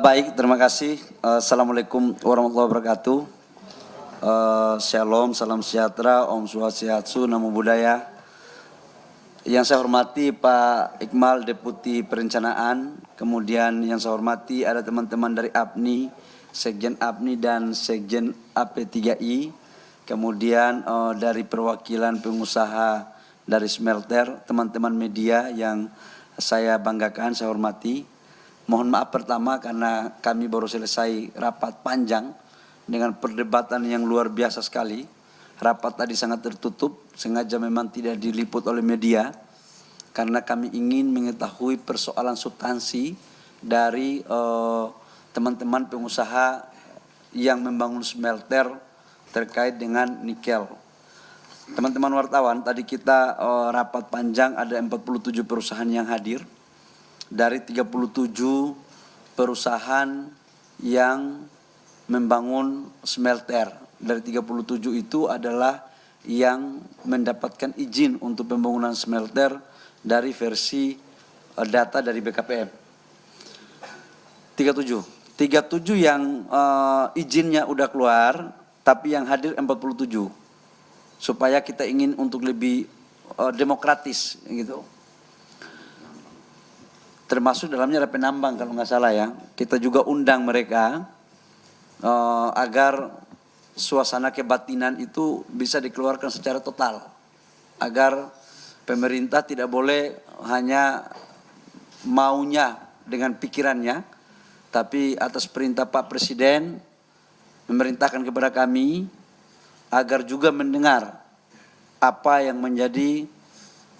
Baik, terima kasih. Assalamualaikum warahmatullahi wabarakatuh. Shalom, salam sejahtera, Om Swastiastu, Namo Buddhaya. Yang saya hormati Pak Iqmal, Deputi Perencanaan. Kemudian yang saya hormati ada teman-teman dari APNI, Sekjen APNI dan Sekjen AP3I. Kemudian dari perwakilan pengusaha dari smelter, teman-teman media yang saya banggakan, saya hormati. Mohon maaf pertama karena kami baru selesai rapat panjang dengan perdebatan yang luar biasa sekali. Rapat tadi sangat tertutup, sengaja memang tidak diliput oleh media karena kami ingin mengetahui persoalan substansi dari teman-teman pengusaha yang membangun smelter terkait dengan nikel. Teman-teman wartawan, tadi kita rapat panjang, ada 47 perusahaan yang hadir. Dari 37 perusahaan yang membangun smelter. Dari 37 itu adalah yang mendapatkan izin untuk pembangunan smelter dari versi data dari BKPM. 37 yang izinnya udah keluar, tapi yang hadir 47. Supaya kita ingin untuk lebih demokratis gitu. Termasuk dalamnya ada penambang kalau nggak salah ya. Kita juga undang mereka agar suasana kebatinan itu bisa dikeluarkan secara total. Agar pemerintah tidak boleh hanya maunya dengan pikirannya, tapi atas perintah Pak Presiden memerintahkan kepada kami agar juga mendengar apa yang menjadi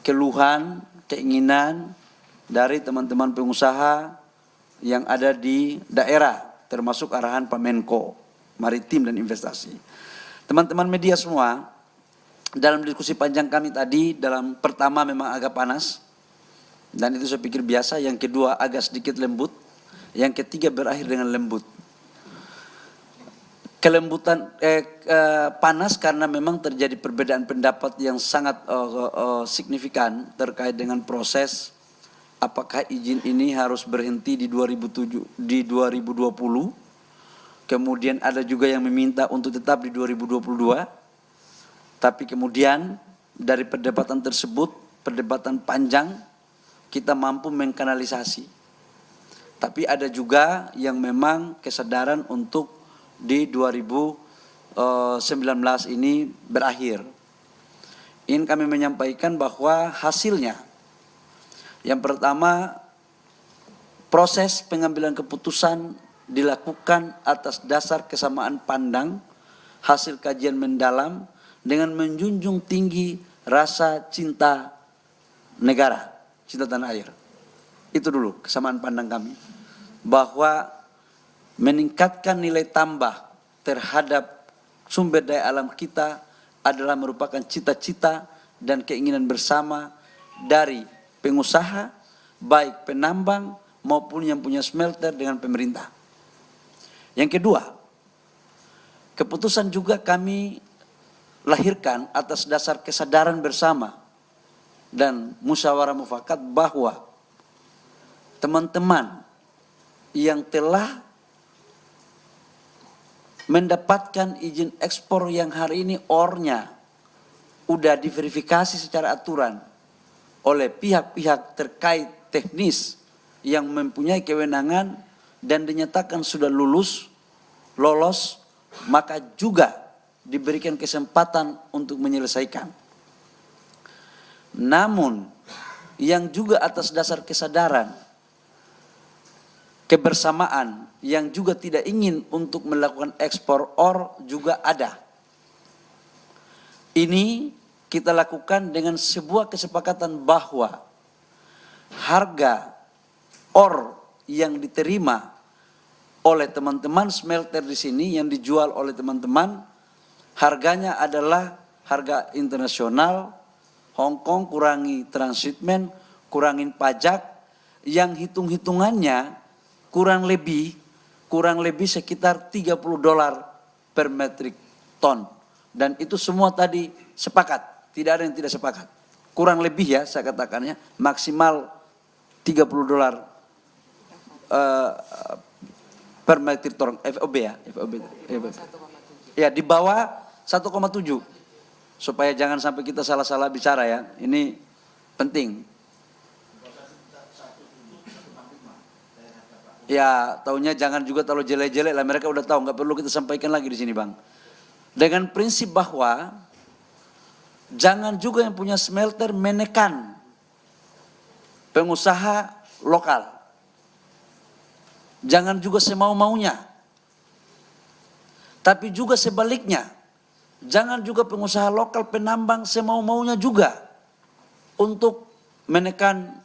keluhan, keinginan dari teman-teman pengusaha yang ada di daerah, termasuk arahan Pak Menko Maritim dan Investasi. Teman-teman media semua, dalam diskusi panjang kami tadi, dalam pertama memang agak panas, dan itu saya pikir biasa. Yang kedua agak sedikit lembut, yang ketiga berakhir dengan lembut. Kelembutan panas karena memang terjadi perbedaan pendapat yang sangat signifikan terkait dengan proses. Apakah izin ini harus berhenti di 2020? Kemudian ada juga yang meminta untuk tetap di 2022. Tapi kemudian dari perdebatan tersebut, perdebatan panjang, kita mampu mengkanalisasi. Tapi ada juga yang memang kesadaran untuk di 2019 ini berakhir. Ingin kami menyampaikan bahwa hasilnya, yang pertama, proses pengambilan keputusan dilakukan atas dasar kesamaan pandang, hasil kajian mendalam dengan menjunjung tinggi rasa cinta negara, cinta tanah air. Itu dulu kesamaan pandang kami. Bahwa meningkatkan nilai tambah terhadap sumber daya alam kita adalah merupakan cita-cita dan keinginan bersama dari pengusaha, baik penambang maupun yang punya smelter dengan pemerintah. Yang kedua, keputusan juga kami lahirkan atas dasar kesadaran bersama dan musyawarah mufakat bahwa teman-teman yang telah mendapatkan izin ekspor yang hari ini OR-nya udah diverifikasi secara aturan oleh pihak-pihak terkait teknis yang mempunyai kewenangan dan dinyatakan sudah lolos, maka juga diberikan kesempatan untuk menyelesaikan. Namun, yang juga atas dasar kesadaran, kebersamaan, yang juga tidak ingin untuk melakukan ekspor OR juga ada. Ini kita lakukan dengan sebuah kesepakatan bahwa harga OR yang diterima oleh teman-teman smelter di sini yang dijual oleh teman-teman harganya adalah harga internasional. Hong Kong kurangi transshipment, kurangin pajak, yang hitung-hitungannya kurang lebih sekitar $30 per metrik ton. Dan itu semua tadi sepakat. Tidak ada yang tidak sepakat. Kurang lebih ya saya katakannya, maksimal $30 per metric ton, FOB ya, FOB. Ya, di bawah 1,7. Supaya jangan sampai kita salah-salah bicara ya. Ini penting. Ya, taunya jangan juga terlalu jelek-jelek lah, mereka udah tahu, nggak perlu kita sampaikan lagi di sini, Bang. Dengan prinsip bahwa jangan juga yang punya smelter menekan pengusaha lokal. Jangan juga semau-maunya. Tapi juga sebaliknya, jangan juga pengusaha lokal penambang semau-maunya juga untuk menekan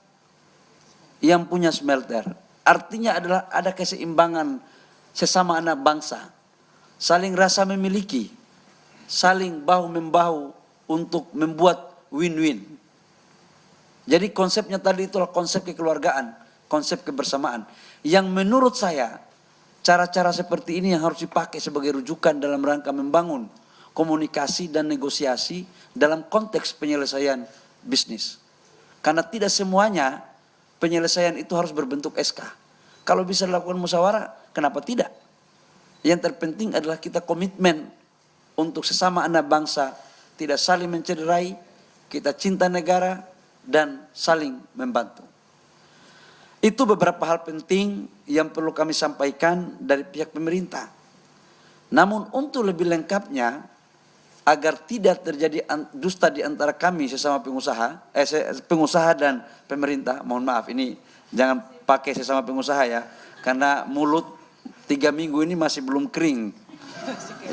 yang punya smelter. Artinya adalah ada keseimbangan sesama anak bangsa, saling rasa memiliki, saling bahu-membahu untuk membuat win-win. Jadi konsepnya tadi itulah konsep kekeluargaan, konsep kebersamaan. Yang menurut saya cara-cara seperti ini yang harus dipakai sebagai rujukan dalam rangka membangun komunikasi dan negosiasi dalam konteks penyelesaian bisnis. Karena tidak semuanya penyelesaian itu harus berbentuk SK. Kalau bisa dilakukan musyawarah, kenapa tidak? Yang terpenting adalah kita komitmen untuk sesama anak bangsa, tidak saling mencederai, kita cinta negara, dan saling membantu. Itu beberapa hal penting yang perlu kami sampaikan dari pihak pemerintah. Namun untuk lebih lengkapnya, agar tidak terjadi dusta di antara kami sesama pengusaha dan pemerintah, mohon maaf ini jangan pakai sesama pengusaha ya, karena mulut 3 minggu ini masih belum kering.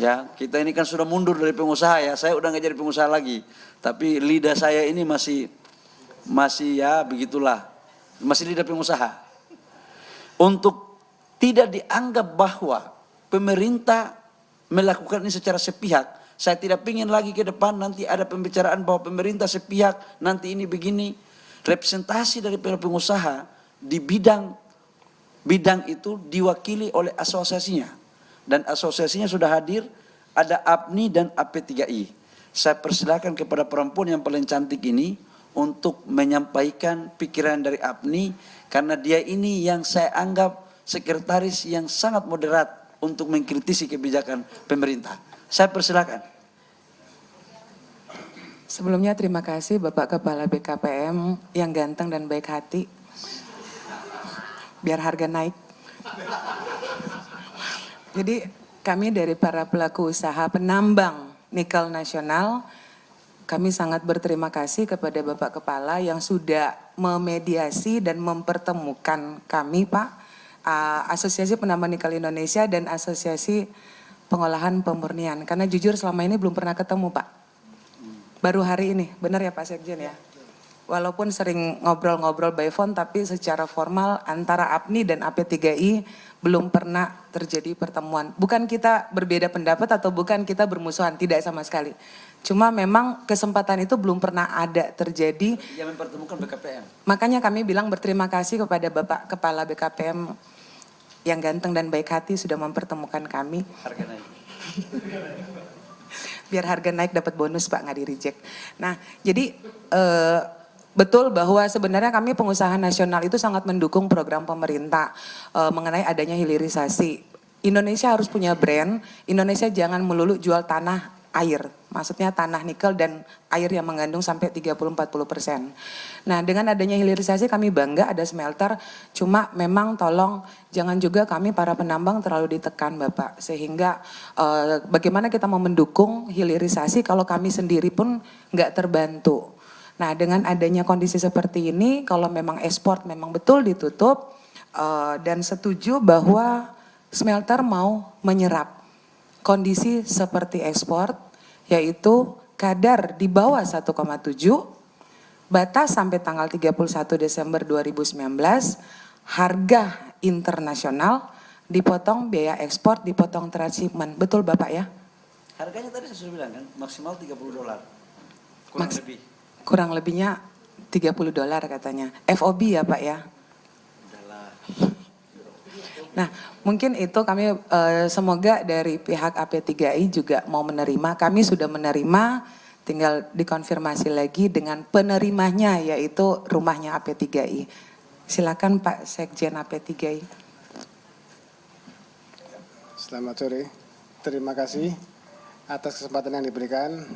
Ya, kita ini kan sudah mundur dari pengusaha ya, saya udah nggak jadi pengusaha lagi, tapi lidah saya ini masih ya begitulah, masih lidah pengusaha. Untuk tidak dianggap bahwa pemerintah melakukan ini secara sepihak, saya tidak ingin lagi ke depan nanti ada pembicaraan bahwa pemerintah sepihak, nanti ini begini. Representasi dari pengusaha di bidang itu diwakili oleh asosiasinya. Dan asosiasinya sudah hadir, ada APNI dan AP3I. Saya persilakan kepada perempuan yang paling cantik ini untuk menyampaikan pikiran dari APNI, karena dia ini yang saya anggap sekretaris yang sangat moderat untuk mengkritisi kebijakan pemerintah. Saya persilakan. Sebelumnya terima kasih Bapak Kepala BKPM yang ganteng dan baik hati. Biar harga naik. Jadi kami dari para pelaku usaha penambang nikel nasional, kami sangat berterima kasih kepada Bapak Kepala yang sudah memediasi dan mempertemukan kami Pak, Asosiasi Penambang Nikel Indonesia dan Asosiasi Pengolahan Pemurnian. Karena jujur selama ini belum pernah ketemu Pak. Baru hari ini, benar ya Pak Sekjen ya? Walaupun sering ngobrol-ngobrol by phone, tapi secara formal antara APNI dan AP3I belum pernah terjadi pertemuan. Bukan kita berbeda pendapat atau bukan kita bermusuhan, tidak sama sekali. Cuma memang kesempatan itu belum pernah ada terjadi. Yang mempertemukan BKPM. Makanya kami bilang berterima kasih kepada Bapak Kepala BKPM yang ganteng dan baik hati sudah mempertemukan kami. Harga naik. Biar harga naik dapat bonus Pak, nggak di reject. Nah jadi betul bahwa sebenarnya kami pengusaha nasional itu sangat mendukung program pemerintah mengenai adanya hilirisasi. Indonesia harus punya brand, Indonesia jangan melulu jual tanah air, maksudnya tanah nikel dan air yang mengandung sampai 30-40%. Nah dengan adanya hilirisasi kami bangga ada smelter, cuma memang tolong jangan juga kami para penambang terlalu ditekan Bapak. Sehingga bagaimana kita mau mendukung hilirisasi kalau kami sendiri pun nggak terbantu. Nah dengan adanya kondisi seperti ini, kalau memang ekspor memang betul ditutup dan setuju bahwa smelter mau menyerap kondisi seperti ekspor, yaitu kadar di bawah 1,7, batas sampai tanggal 31 Desember 2019, harga internasional, dipotong biaya ekspor, dipotong transshipment. Betul Bapak ya? Harganya tadi saya sudah bilang kan, maksimal $30. Kurang lebih. Kurang lebihnya $30 katanya. FOB ya Pak ya? Nah mungkin itu kami semoga dari pihak AP3I juga mau menerima. Kami sudah menerima, tinggal dikonfirmasi lagi dengan penerimanya yaitu rumahnya AP3I. Silakan Pak Sekjen AP3I. Selamat sore. Terima kasih atas kesempatan yang diberikan.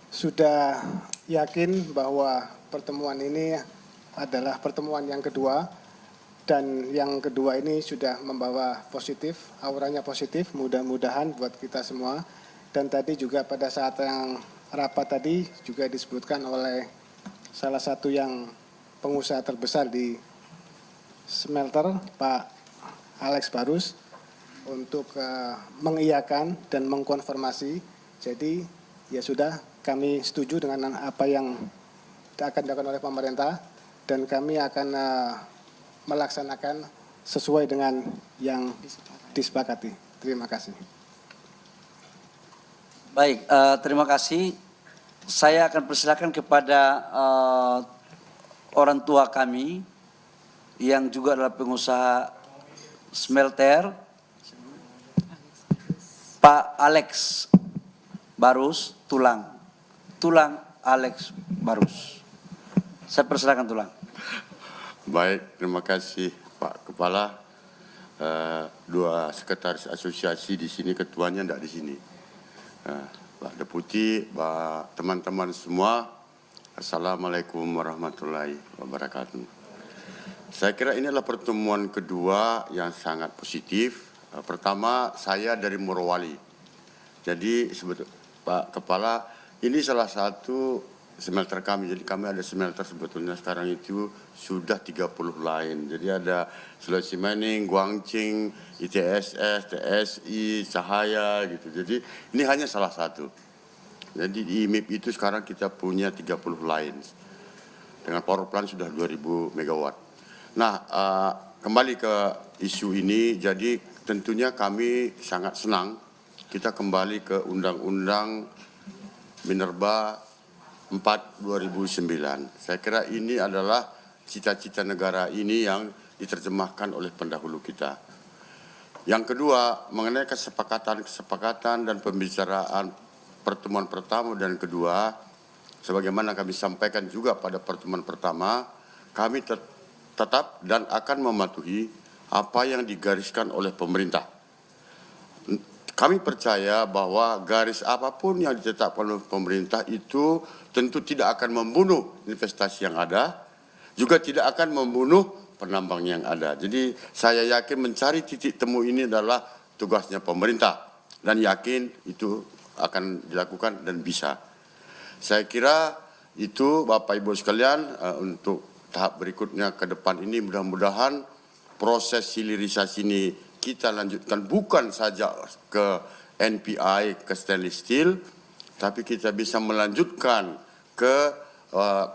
Sudah yakin bahwa pertemuan ini adalah pertemuan yang kedua, dan yang kedua ini sudah membawa positif, auranya positif, mudah-mudahan buat kita semua. Dan tadi juga pada saat yang rapat tadi juga disebutkan oleh salah satu yang pengusaha terbesar di smelter, Pak Alex Barus, untuk mengiyakan dan mengkonfirmasi. Jadi ya sudah, kami setuju dengan apa yang akan dilakukan oleh pemerintah, dan kami akan melaksanakan sesuai dengan yang disepakati. Terima kasih. Baik, terima kasih. Saya akan persilakan kepada orang tua kami yang juga adalah pengusaha smelter, Pak Alex Barus, Tulang Alex Barus. Saya persilakan Tulang. Baik, terima kasih Pak Kepala. Dua sekretaris asosiasi di sini, ketuanya tidak di sini. Pak Deputi, Pak teman-teman semua, Assalamualaikum warahmatullahi wabarakatuh. Saya kira ini adalah pertemuan kedua yang sangat positif. Pertama, saya dari Morowali. Jadi Pak Kepala, ini salah satu smelter kami. Jadi kami ada smelter sebetulnya sekarang itu sudah 30 lain. Jadi ada Sulawesi Mining, Guangqing, ITSS, TSI, Cahaya gitu. Jadi ini hanya salah satu. Jadi di IMIP itu sekarang kita punya 30 lain. Dengan power plant sudah 2000 megawatt. Nah, kembali ke isu ini, jadi tentunya kami sangat senang kita kembali ke Undang-Undang Minerba 4/2009. Saya kira ini adalah cita-cita negara ini yang diterjemahkan oleh pendahulu kita. Yang kedua, mengenai kesepakatan dan pembicaraan pertemuan pertama dan kedua, sebagaimana kami sampaikan juga pada pertemuan pertama, kami tetap dan akan mematuhi apa yang digariskan oleh pemerintah. Kami percaya bahwa garis apapun yang ditetapkan oleh pemerintah itu tentu tidak akan membunuh investasi yang ada, juga tidak akan membunuh penambang yang ada. Jadi saya yakin mencari titik temu ini adalah tugasnya pemerintah, dan yakin itu akan dilakukan dan bisa. Saya kira itu Bapak Ibu sekalian, untuk tahap berikutnya ke depan ini mudah-mudahan proses hilirisasi ini kita lanjutkan bukan saja ke NPI, ke stainless steel, tapi kita bisa melanjutkan ke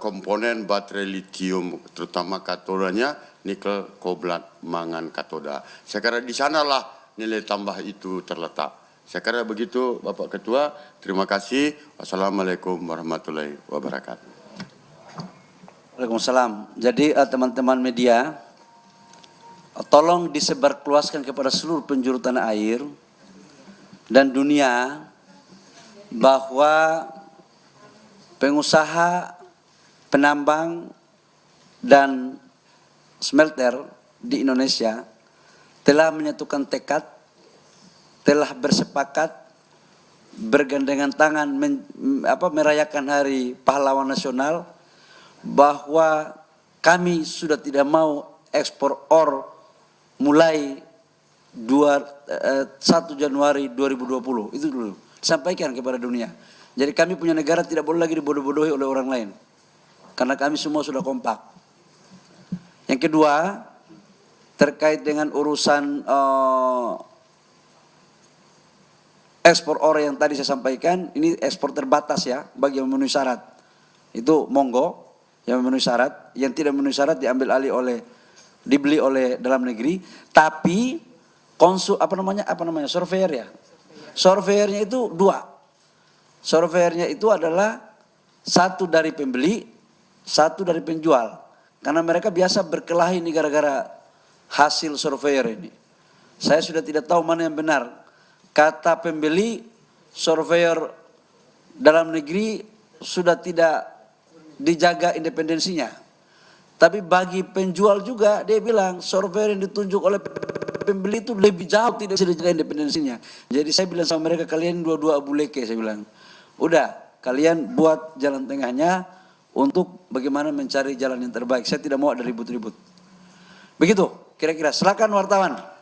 komponen baterai lithium, terutama katodanya nikel, kobalt, mangan katoda. Saya kira di sanalah nilai tambah itu terletak. Saya kira begitu Bapak Ketua. Terima kasih. Wassalamualaikum warahmatullahi wabarakatuh. Waalaikumsalam. Jadi teman-teman media, tolong disebarluaskan kepada seluruh penjuru tanah air dan dunia bahwa pengusaha, penambang, dan smelter di Indonesia telah menyatukan tekad, telah bersepakat, bergandengan tangan merayakan Hari Pahlawan Nasional, bahwa kami sudah tidak mau ekspor ore mulai 1 Januari 2020. Itu dulu sampaikan kepada dunia. Jadi kami punya negara tidak boleh lagi dibodoh-bodohi oleh orang lain, karena kami semua sudah kompak. Yang kedua, terkait dengan urusan ekspor ore yang tadi saya sampaikan, ini ekspor terbatas ya bagi yang memenuhi syarat. Itu monggo yang memenuhi syarat, yang tidak memenuhi syarat dibeli oleh dalam negeri. Tapi surveyor ya. Surveyornya itu dua. Surveyornya itu adalah satu dari pembeli, satu dari penjual. Karena mereka biasa berkelahi ini gara-gara hasil surveyor ini. Saya sudah tidak tahu mana yang benar. Kata pembeli, surveyor dalam negeri sudah tidak dijaga independensinya. Tapi bagi penjual juga dia bilang surveyor yang ditunjuk oleh pembeli itu lebih jauh tidak bisa dijaga independensinya. Jadi saya bilang sama mereka, kalian dua-dua abu leke, saya bilang. Udah, kalian buat jalan tengahnya untuk bagaimana mencari jalan yang terbaik. Saya tidak mau ada ribut-ribut. Begitu, kira-kira. Silakan wartawan.